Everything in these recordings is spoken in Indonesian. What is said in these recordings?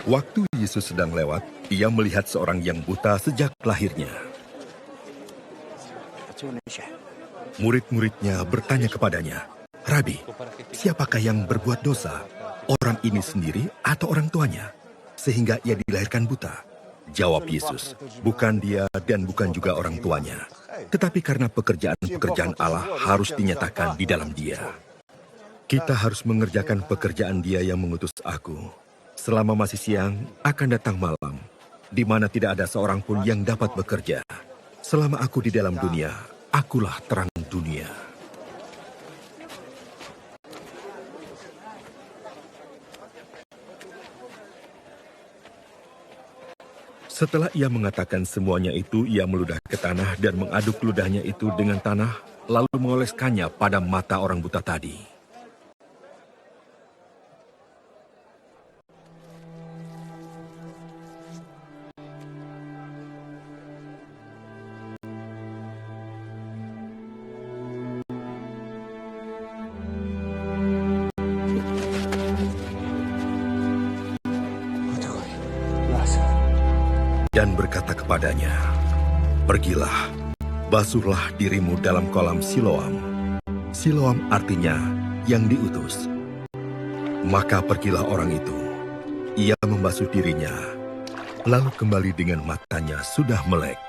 Waktu Yesus sedang lewat, ia melihat seorang yang buta sejak lahirnya. Murid-muridnya bertanya kepadanya, "Rabi, siapakah yang berbuat dosa? Orang ini sendiri atau orang tuanya? Sehingga ia dilahirkan buta?" Jawab Yesus, "Bukan dia dan bukan juga orang tuanya. Tetapi karena pekerjaan-pekerjaan Allah harus dinyatakan di dalam dia. Kita harus mengerjakan pekerjaan dia yang mengutus aku. Selama masih siang, akan datang malam, di mana tidak ada seorang pun yang dapat bekerja. Selama aku di dalam dunia, akulah terang dunia." Setelah ia mengatakan semuanya itu, ia meludah ke tanah dan mengaduk ludahnya itu dengan tanah, lalu mengoleskannya pada mata orang buta tadi. Dan berkata kepadanya, "Pergilah, basuhlah dirimu dalam kolam Siloam." Siloam artinya yang diutus. Maka pergilah orang itu. Ia membasuh dirinya, lalu kembali dengan matanya sudah melek.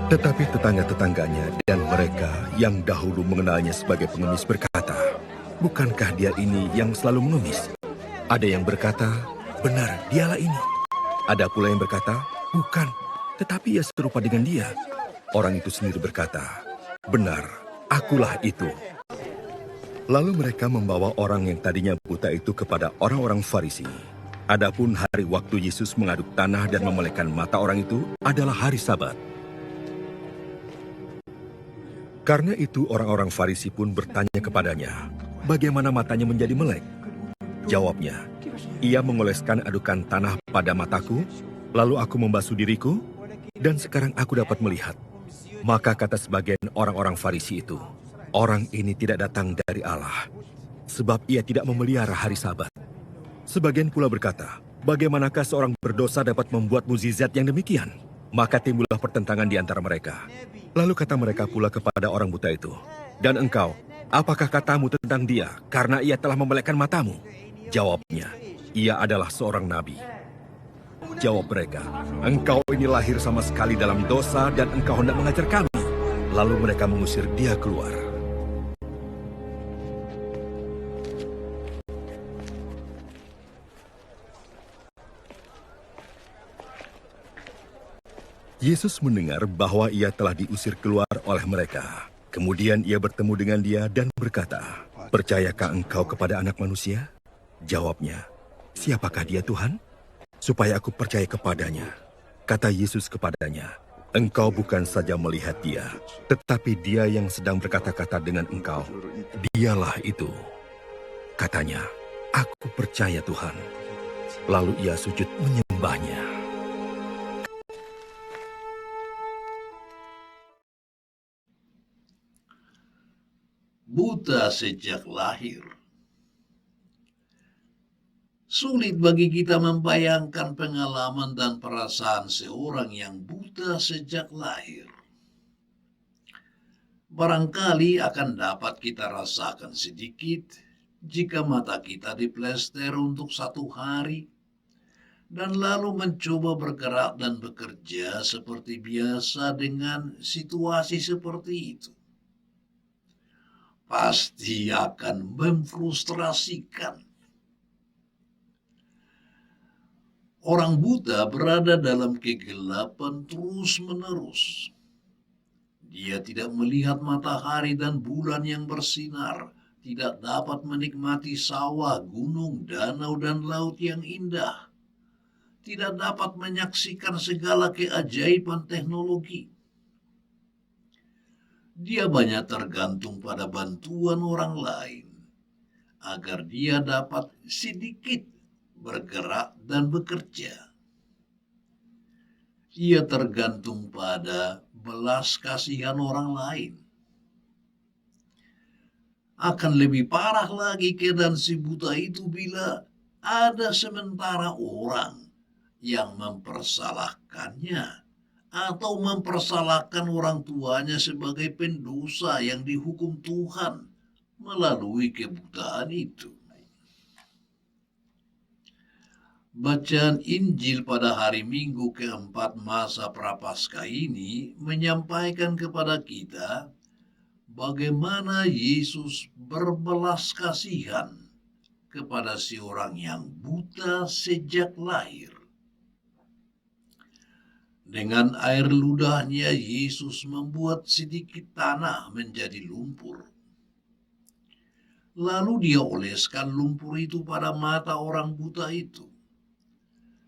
Tetapi tetangga-tetangganya dan mereka yang dahulu mengenalnya sebagai pengemis berkata, "Bukankah dia ini yang selalu mengemis?" Ada yang berkata, "Benar, dialah ini." Ada pula yang berkata, "Bukan, tetapi ia serupa dengan dia." Orang itu sendiri berkata, "Benar, akulah itu." Lalu mereka membawa orang yang tadinya buta itu kepada orang-orang Farisi. Adapun hari waktu Yesus mengaduk tanah dan memelekkan mata orang itu adalah hari Sabat. Karena itu orang-orang Farisi pun bertanya kepadanya, bagaimana matanya menjadi melek? Jawabnya, "Ia mengoleskan adukan tanah pada mataku, lalu aku membasuh diriku, dan sekarang aku dapat melihat." Maka kata sebagian orang-orang Farisi itu, "Orang ini tidak datang dari Allah, sebab ia tidak memelihara hari Sabat." Sebagian pula berkata, "Bagaimanakah seorang berdosa dapat membuat mukjizat yang demikian?" Maka timbullah pertentangan di antara mereka. Lalu kata mereka pula kepada orang buta itu, "Dan engkau, apakah katamu tentang dia karena ia telah memelekkan matamu?" Jawabnya, "Ia adalah seorang nabi." Jawab mereka, "Engkau ini lahir sama sekali dalam dosa dan engkau hendak mengajar kami." Lalu mereka mengusir dia keluar. Yesus mendengar bahwa ia telah diusir keluar oleh mereka. Kemudian ia bertemu dengan dia dan berkata, "Percayakah engkau kepada Anak Manusia?" Jawabnya, "Siapakah dia, Tuhan? Supaya aku percaya kepadanya." Kata Yesus kepadanya, "Engkau bukan saja melihat dia, tetapi dia yang sedang berkata-kata dengan engkau. Dialah itu." Katanya, "Aku percaya Tuhan." Lalu ia sujud menyembahnya. Buta sejak lahir. Sulit bagi kita membayangkan pengalaman dan perasaan seorang yang buta sejak lahir. Barangkali akan dapat kita rasakan sedikit jika mata kita diplester untuk 1 hari dan lalu mencoba bergerak dan bekerja seperti biasa dengan situasi seperti itu. Pasti akan memfrustrasikan. Orang buta berada dalam kegelapan terus-menerus. Dia tidak melihat matahari dan bulan yang bersinar, tidak dapat menikmati sawah, gunung, danau, dan laut yang indah, tidak dapat menyaksikan segala keajaiban teknologi. Dia banyak tergantung pada bantuan orang lain agar dia dapat sedikit bergerak dan bekerja. Ia tergantung pada belas kasihan orang lain. Akan lebih parah lagi keadaan si buta itu bila ada sementara orang yang mempersalahkannya atau mempersalahkan orang tuanya sebagai pendosa yang dihukum Tuhan melalui kebutaan itu. Bacaan Injil pada hari Minggu keempat masa Prapaskah ini menyampaikan kepada kita bagaimana Yesus berbelas kasihan kepada si orang yang buta sejak lahir. Dengan air ludahnya, Yesus membuat sedikit tanah menjadi lumpur. Lalu dia oleskan lumpur itu pada mata orang buta itu.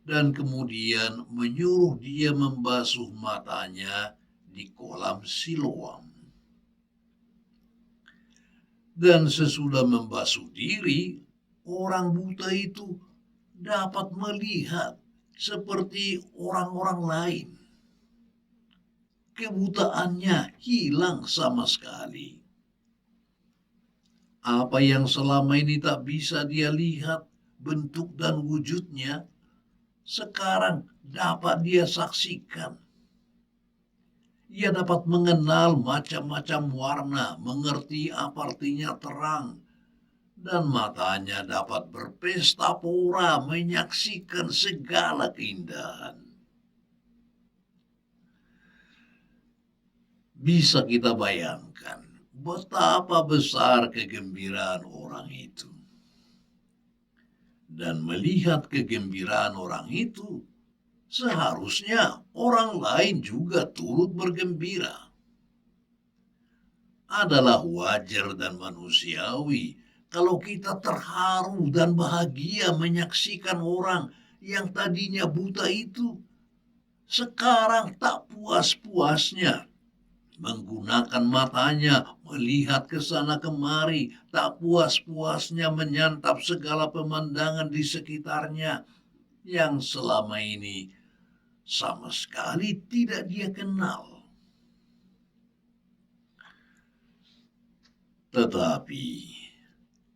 Dan kemudian menyuruh dia membasuh matanya di kolam Siloam. Dan sesudah membasuh diri, orang buta itu dapat melihat seperti orang-orang lain. Kebutaannya hilang sama sekali. Apa yang selama ini tak bisa dia lihat bentuk dan wujudnya, sekarang dapat dia saksikan. Ia dapat mengenal macam-macam warna, mengerti apa artinya terang, dan matanya dapat berpesta pora menyaksikan segala keindahan. Bisa kita bayangkan betapa besar kegembiraan orang itu. Dan melihat kegembiraan orang itu, seharusnya orang lain juga turut bergembira. Adalah wajar dan manusiawi kalau kita terharu dan bahagia menyaksikan orang yang tadinya buta itu sekarang tak puas-puasnya menggunakan matanya melihat ke sana kemari, tak puas-puasnya menyantap segala pemandangan di sekitarnya yang selama ini sama sekali tidak dia kenal. Tetapi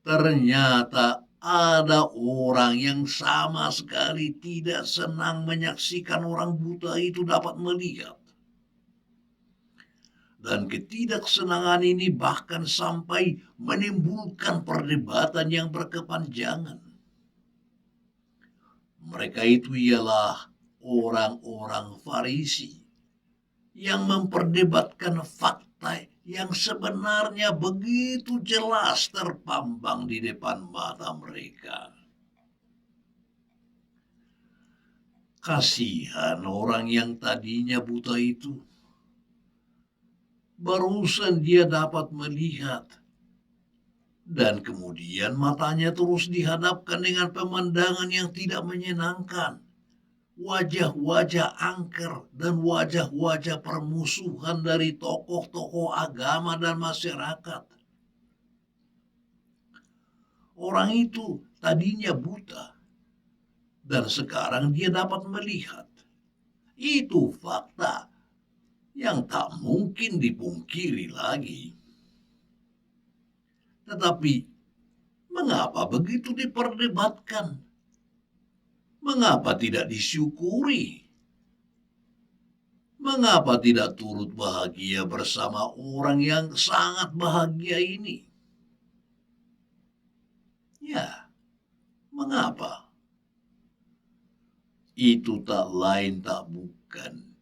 ternyata ada orang yang sama sekali tidak senang menyaksikan orang buta itu dapat melihat. Dan ketidaksenangan ini bahkan sampai menimbulkan perdebatan yang berkepanjangan. Mereka itu ialah orang-orang Farisi yang memperdebatkan fakta yang sebenarnya begitu jelas terpampang di depan mata mereka. Kasihan orang yang tadinya buta itu. Barusan dia dapat melihat. Dan kemudian matanya terus dihadapkan dengan pemandangan yang tidak menyenangkan. Wajah-wajah angker dan wajah-wajah permusuhan dari tokoh-tokoh agama dan masyarakat. Orang itu tadinya buta. Dan sekarang dia dapat melihat. Itu fakta yang tak mungkin dipungkiri lagi. Tetapi, mengapa begitu diperdebatkan? Mengapa tidak disyukuri? Mengapa tidak turut bahagia bersama orang yang sangat bahagia ini? Ya, mengapa? Itu tak lain tak bukan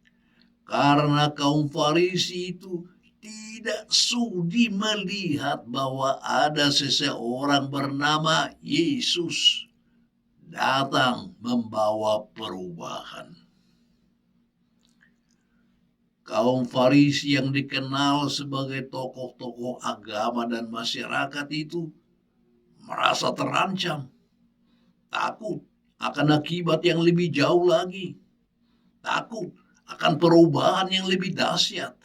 karena kaum Farisi itu tidak sudi melihat bahwa ada seseorang bernama Yesus datang membawa perubahan. Kaum Farisi yang dikenal sebagai tokoh-tokoh agama dan masyarakat itu merasa terancam, takut akan akibat yang lebih jauh lagi, takut akan perubahan yang lebih dahsyat.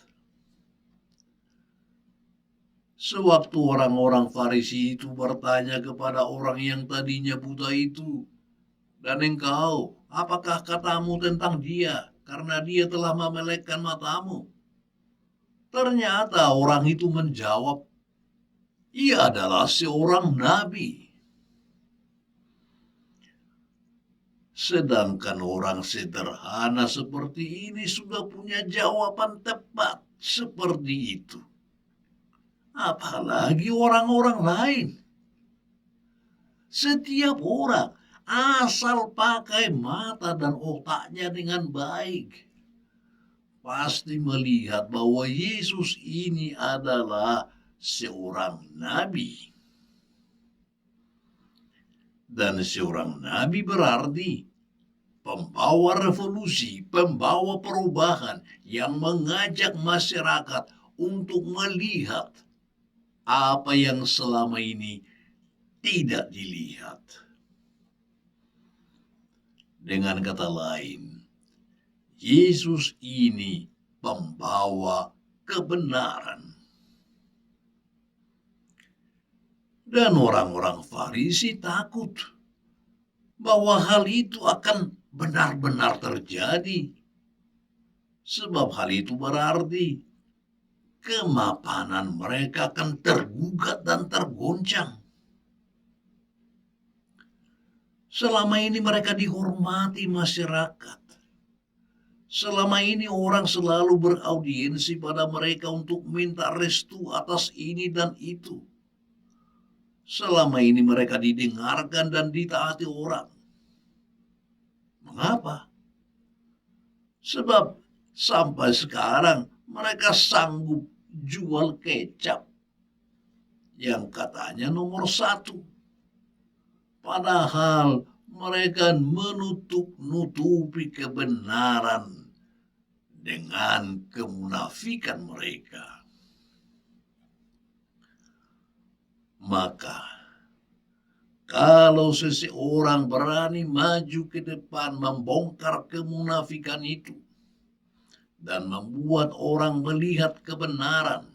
Sewaktu orang-orang Farisi itu bertanya kepada orang yang tadinya buta itu, "Dan engkau, apakah katamu tentang dia, karena dia telah memelekkan matamu?" Ternyata orang itu menjawab, "Ia adalah seorang nabi." Sedangkan orang sederhana seperti ini sudah punya jawaban tepat seperti itu. Apalagi orang-orang lain. Setiap orang asal pakai mata dan otaknya dengan baik, pasti melihat bahwa Yesus ini adalah seorang nabi. Dan seorang nabi berarti pembawa revolusi, pembawa perubahan yang mengajak masyarakat untuk melihat apa yang selama ini tidak dilihat. Dengan kata lain, Yesus ini pembawa kebenaran. Dan orang-orang Farisi takut bahwa hal itu akan benar-benar terjadi. Sebab hal itu berarti kemapanan mereka akan tergugat dan tergoncang. Selama ini mereka dihormati masyarakat. Selama ini orang selalu beraudiensi pada mereka untuk minta restu atas ini dan itu. Selama ini mereka didengarkan dan ditaati orang. Mengapa? Sebab sampai sekarang mereka sanggup jual kecap yang katanya nomor 1. Padahal mereka menutup-nutupi kebenaran dengan kemunafikan mereka. Maka, kalau seseorang berani maju ke depan membongkar kemunafikan itu dan membuat orang melihat kebenaran,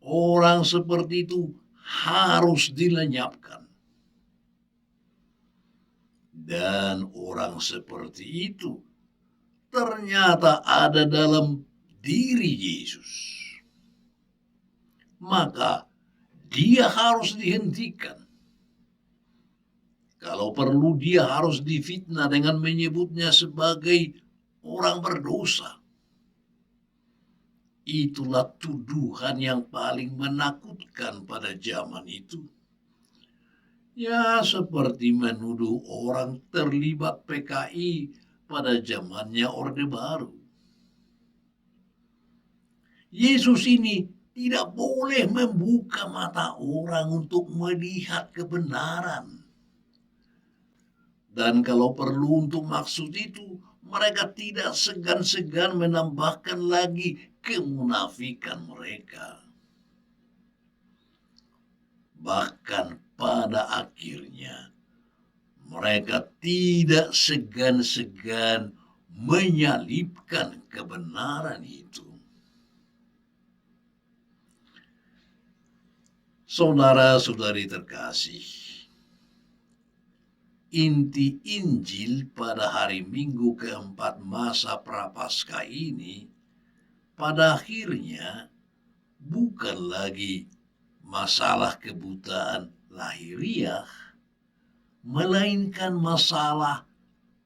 orang seperti itu harus dilenyapkan. Dan orang seperti itu ternyata ada dalam diri Yesus. Maka dia harus dihentikan. Kalau perlu dia harus difitnah dengan menyebutnya sebagai orang berdosa. Itulah tuduhan yang paling menakutkan pada zaman itu. Ya, seperti menuduh orang terlibat PKI pada zamannya Orde Baru. Yesus ini tidak boleh membuka mata orang untuk melihat kebenaran. Dan kalau perlu untuk maksud itu, mereka tidak segan-segan menambahkan lagi kemunafikan mereka. Bahkan pada akhirnya, mereka tidak segan-segan menyalibkan kebenaran itu. Saudara-saudari terkasih, inti Injil pada hari Minggu keempat masa Prapaskah ini pada akhirnya bukan lagi masalah kebutaan lahiriah, melainkan masalah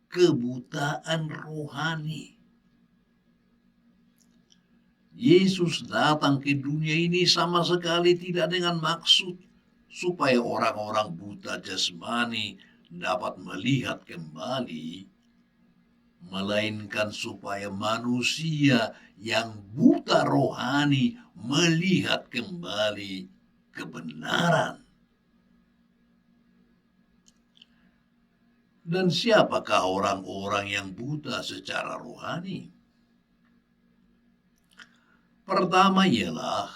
kebutaan rohani. Yesus datang ke dunia ini sama sekali tidak dengan maksud supaya orang-orang buta jasmani dapat melihat kembali, melainkan supaya manusia yang buta rohani melihat kembali kebenaran. Dan siapakah orang-orang yang buta secara rohani? Pertama ialah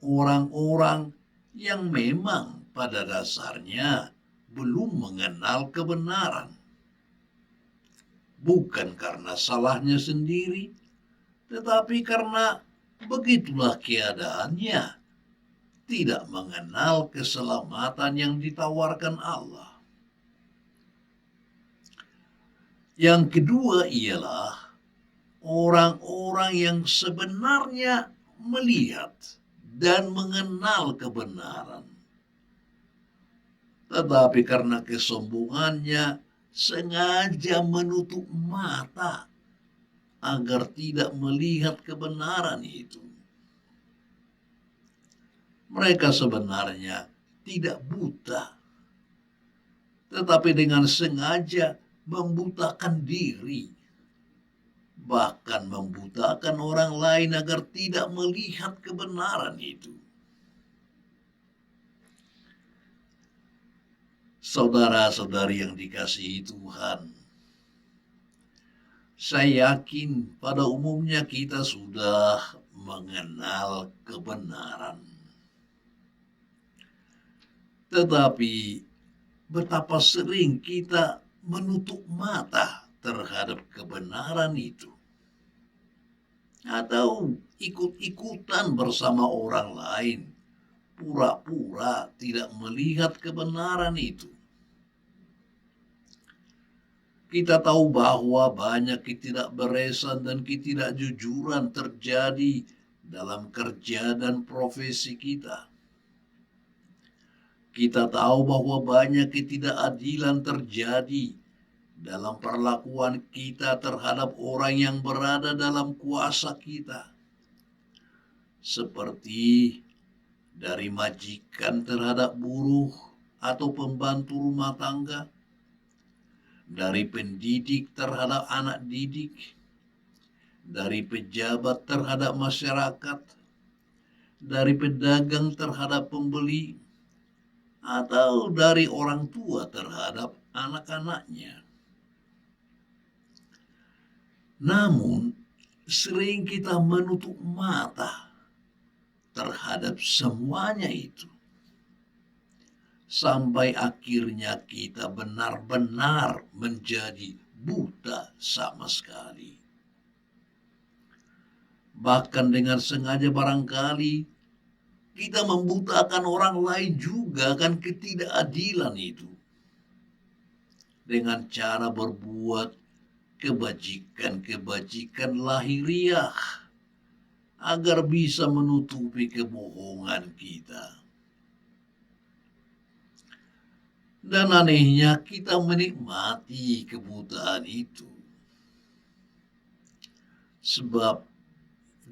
orang-orang yang memang pada dasarnya belum mengenal kebenaran. Bukan karena salahnya sendiri, tetapi karena begitulah keadaannya, tidak mengenal keselamatan yang ditawarkan Allah. Yang kedua ialah orang-orang yang sebenarnya melihat dan mengenal kebenaran, tetapi karena kesombongannya sengaja menutup mata agar tidak melihat kebenaran itu. Mereka sebenarnya tidak buta, tetapi dengan sengaja membutakan diri, bahkan membutakan orang lain agar tidak melihat kebenaran itu. Saudara-saudari yang dikasihi Tuhan, saya yakin pada umumnya kita sudah mengenal kebenaran. Tetapi betapa sering kita menutup mata terhadap kebenaran itu. Atau ikut-ikutan bersama orang lain, pura-pura tidak melihat kebenaran itu. Kita tahu bahwa banyak ketidakberesan dan ketidakjujuran terjadi dalam kerja dan profesi kita. Kita tahu bahwa banyak ketidakadilan terjadi dalam perlakuan kita terhadap orang yang berada dalam kuasa kita. Seperti dari majikan terhadap buruh atau pembantu rumah tangga, dari pendidik terhadap anak didik, dari pejabat terhadap masyarakat, dari pedagang terhadap pembeli, atau dari orang tua terhadap anak-anaknya. Namun, sering kita menutup mata terhadap semuanya itu, sampai akhirnya kita benar-benar menjadi buta sama sekali. Bahkan dengan sengaja barangkali kita membutakan orang lain juga kan ketidakadilan itu, dengan cara berbuat kebajikan-kebajikan lahiriah agar bisa menutupi kebohongan kita. Dan anehnya kita menikmati kebutaan itu. Sebab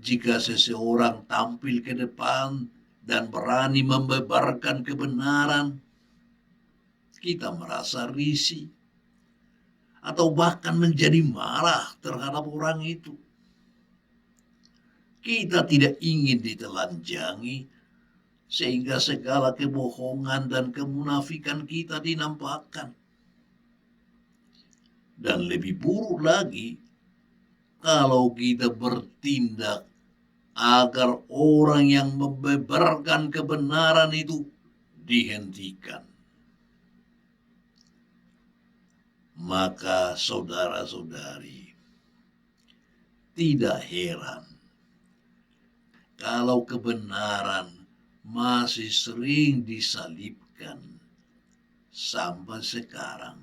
jika seseorang tampil ke depan dan berani membeberkan kebenaran, kita merasa risih atau bahkan menjadi marah terhadap orang itu. Kita tidak ingin ditelanjangi sehingga segala kebohongan dan kemunafikan kita dinampakkan. Dan lebih buruk lagi, kalau kita bertindak agar orang yang membeberkan kebenaran itu dihentikan. Maka saudara-saudari, tidak heran kalau kebenaran masih sering disalibkan sampai sekarang.